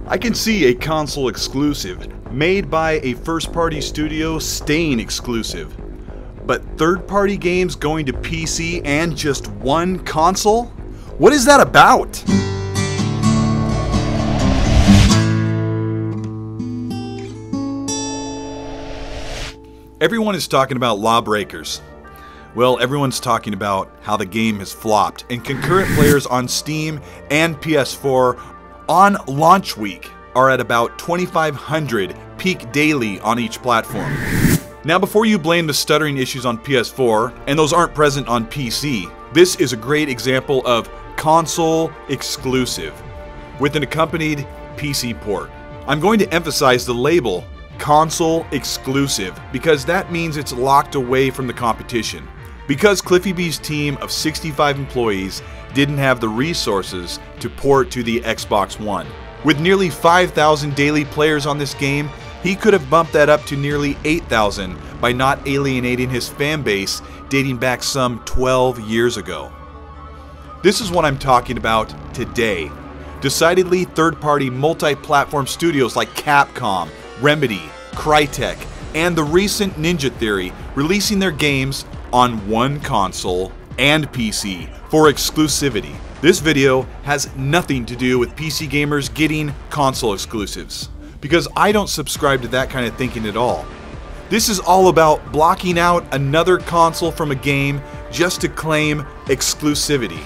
I can see a console exclusive made by a first-party studio staying exclusive. But third-party games going to PC and just one console? What is that about? Everyone is talking about Lawbreakers. Well, everyone's talking about how the game has flopped, and concurrent players on Steam and PS4 on launch week are at about 2,500 peak daily on each platform. Now, before you blame the stuttering issues on PS4, and those aren't present on PC, this is a great example of console exclusive with an accompanied PC port. I'm going to emphasize the label console exclusive because that means it's locked away from the competition. Because Cliffy B's team of 65 employees didn't have the resources to port to the Xbox One. With nearly 5,000 daily players on this game, he could have bumped that up to nearly 8,000 by not alienating his fan base dating back some 12 years ago. This is what I'm talking about today. Decidedly third-party multi-platform studios like Capcom, Remedy, Crytek, and the recent Ninja Theory releasing their games on one console and PC for exclusivity. This video has nothing to do with PC gamers getting console exclusives, because I don't subscribe to that kind of thinking at all. This is all about blocking out another console from a game just to claim exclusivity.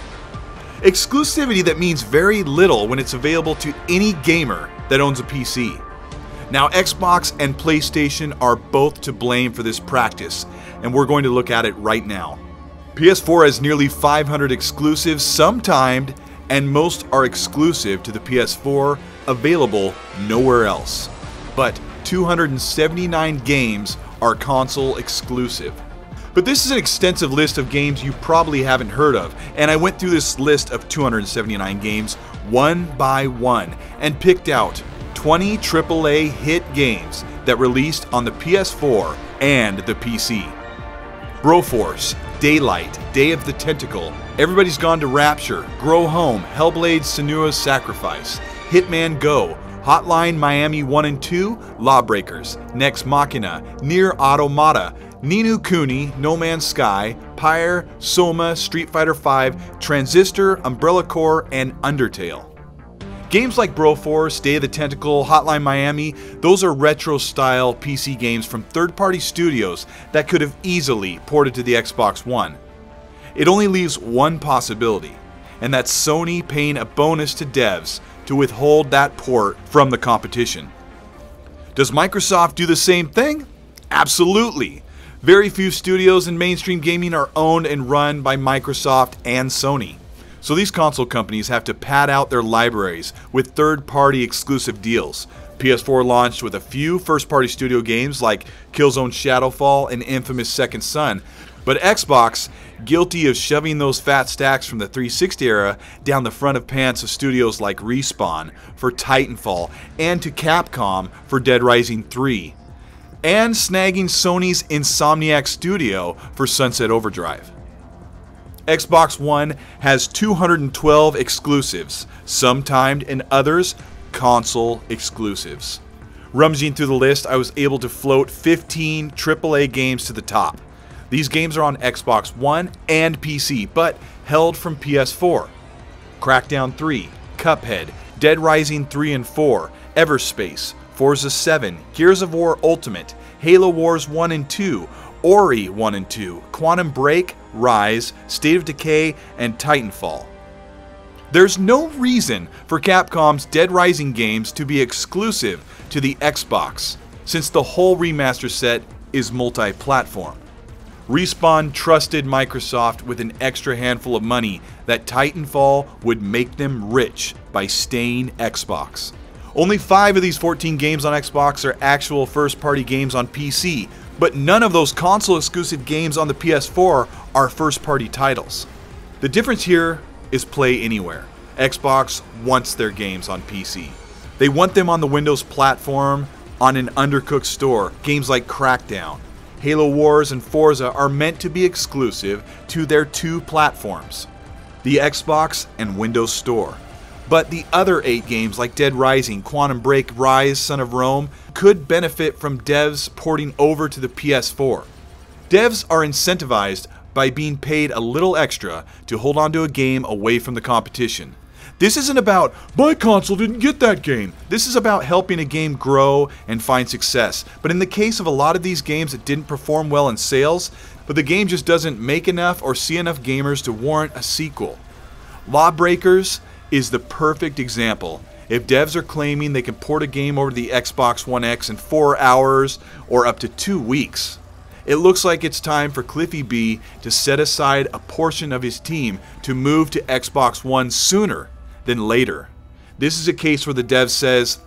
Exclusivity that means very little when it's available to any gamer that owns a PC. Now, Xbox and PlayStation are both to blame for this practice, and we're going to look at it right now. PS4 has nearly 500 exclusives, some timed, and most are exclusive to the PS4, available nowhere else. But 279 games are console exclusive. But this is an extensive list of games you probably haven't heard of, and I went through this list of 279 games one by one and picked out 20 AAA hit games that released on the PS4 and the PC. Broforce, Daylight, Day of the Tentacle, Everybody's Gone to Rapture, Grow Home, Hellblade: Senua's Sacrifice, Hitman Go, Hotline Miami 1 and 2, Lawbreakers, Nex Machina, Nier Automata, Ni no Kuni, No Man's Sky, Pyre, Soma, Street Fighter V, Transistor, Umbrella Corps, and Undertale. Games like Broforce, Day of the Tentacle, Hotline Miami, those are retro-style PC games from third-party studios that could have easily ported to the Xbox One. It only leaves one possibility, and that's Sony paying a bonus to devs to withhold that port from the competition. Does Microsoft do the same thing? Absolutely. Very few studios in mainstream gaming are owned and run by Microsoft and Sony. So these console companies have to pad out their libraries with third-party exclusive deals. PS4 launched with a few first-party studio games like Killzone Shadowfall and infamous Second Son, but Xbox, guilty of shoving those fat stacks from the 360 era down the front of pants of studios like Respawn for Titanfall and to Capcom for Dead Rising 3, and snagging Sony's Insomniac Studio for Sunset Overdrive. Xbox One has 212 exclusives, some timed and others console exclusives. Rummaging through the list, I was able to float 15 AAA games to the top. These games are on Xbox One and PC, but held from PS4. Crackdown 3, Cuphead, Dead Rising 3 and 4, Everspace, Forza 7, Gears of War Ultimate, Halo Wars 1 and 2, Ori 1 and 2, Quantum Break, Rise, State of Decay, and Titanfall. There's no reason for Capcom's Dead Rising games to be exclusive to the Xbox, since the whole remaster set is multi-platform. Respawn trusted Microsoft with an extra handful of money that Titanfall would make them rich by staying Xbox. Only 5 of these 14 games on Xbox are actual first-party games on PC, but none of those console-exclusive games on the PS4 are first-party titles. The difference here is play anywhere. Xbox wants their games on PC. They want them on the Windows platform, on an undercooked store. Games like Crackdown, Halo Wars, and Forza are meant to be exclusive to their 2 platforms, the Xbox and Windows Store. But the other 8 games like Dead Rising, Quantum Break, Rise, Son of Rome could benefit from devs porting over to the PS4. Devs are incentivized by being paid a little extra to hold on to a game away from the competition. This isn't about, my console didn't get that game. This is about helping a game grow and find success. But in the case of a lot of these games that didn't perform well in sales, but the game just doesn't make enough or see enough gamers to warrant a sequel. Lawbreakers is the perfect example. If devs are claiming they can port a game over to the Xbox One X in 4 hours or up to 2 weeks, it looks like it's time for Cliffy B to set aside a portion of his team to move to Xbox One sooner than later. This is a case where the dev says,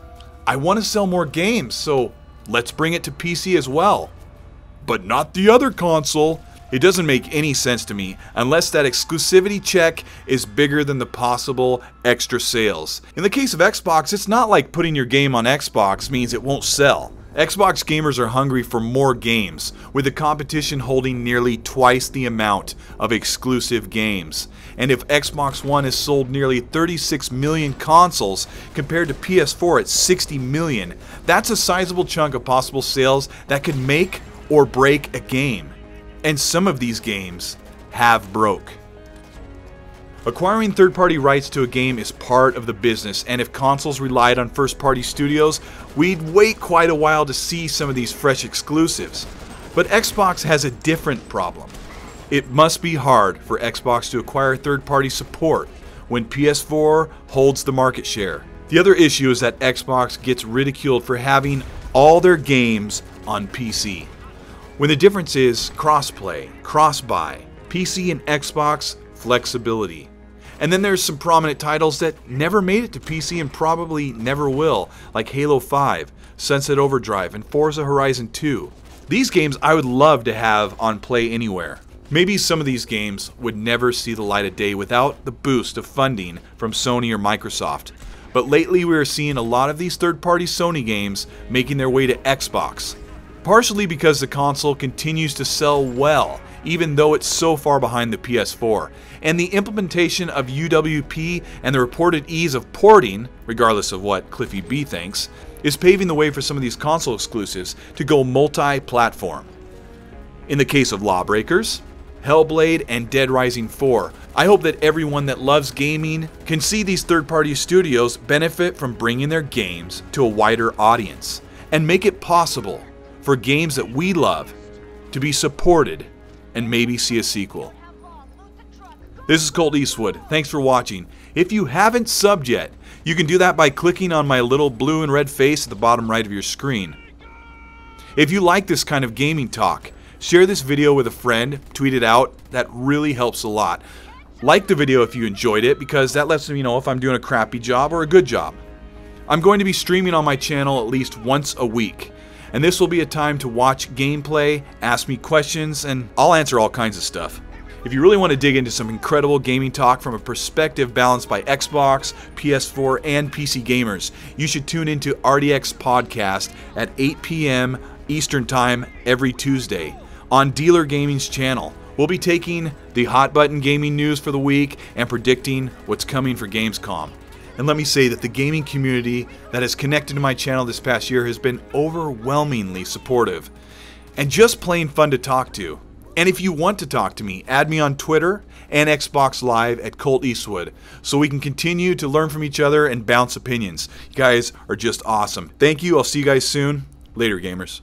I want to sell more games, so let's bring it to PC as well. But not the other console. It doesn't make any sense to me unless that exclusivity check is bigger than the possible extra sales. In the case of Xbox, it's not like putting your game on Xbox means it won't sell. Xbox gamers are hungry for more games, with the competition holding nearly twice the amount of exclusive games. And if Xbox One has sold nearly 36 million consoles compared to PS4 at 60 million, that's a sizable chunk of possible sales that could make or break a game. And some of these games have broke. Acquiring third-party rights to a game is part of the business, and if consoles relied on first-party studios, we'd wait quite a while to see some of these fresh exclusives. But Xbox has a different problem. It must be hard for Xbox to acquire third-party support when PS4 holds the market share. The other issue is that Xbox gets ridiculed for having all their games on PC, when the difference is crossplay, cross-buy, PC and Xbox flexibility. And then there's some prominent titles that never made it to PC and probably never will, like Halo 5, Sunset Overdrive, and Forza Horizon 2. These games I would love to have on Play Anywhere. Maybe some of these games would never see the light of day without the boost of funding from Sony or Microsoft. But lately we are seeing a lot of these third-party Sony games making their way to Xbox. Partially because the console continues to sell well, even though it's so far behind the PS4. And the implementation of UWP and the reported ease of porting, regardless of what Cliffy B thinks, is paving the way for some of these console exclusives to go multi-platform. In the case of Lawbreakers, Hellblade, and Dead Rising 4, I hope that everyone that loves gaming can see these third-party studios benefit from bringing their games to a wider audience, and make it possible for games that we love to be supported and maybe see a sequel. This is Colt Eastwood. Thanks for watching. If you haven't subbed yet, you can do that by clicking on my little blue and red face at the bottom right of your screen. If you like this kind of gaming talk, share this video with a friend, tweet it out. That really helps a lot. Like the video if you enjoyed it, because that lets me know if I'm doing a crappy job or a good job. I'm going to be streaming on my channel at least once a week, and this will be a time to watch gameplay, ask me questions, and I'll answer all kinds of stuff. If you really want to dig into some incredible gaming talk from a perspective balanced by Xbox, PS4, and PC gamers, you should tune into RDX Podcast at 8 p.m. Eastern Time every Tuesday on Dealer Gaming's channel. We'll be taking the hot button gaming news for the week and predicting what's coming for Gamescom. And let me say that the gaming community that has connected to my channel this past year has been overwhelmingly supportive and just plain fun to talk to. And if you want to talk to me, add me on Twitter and Xbox Live at Colt Eastwood so we can continue to learn from each other and bounce opinions. You guys are just awesome. Thank you. I'll see you guys soon. Later, gamers.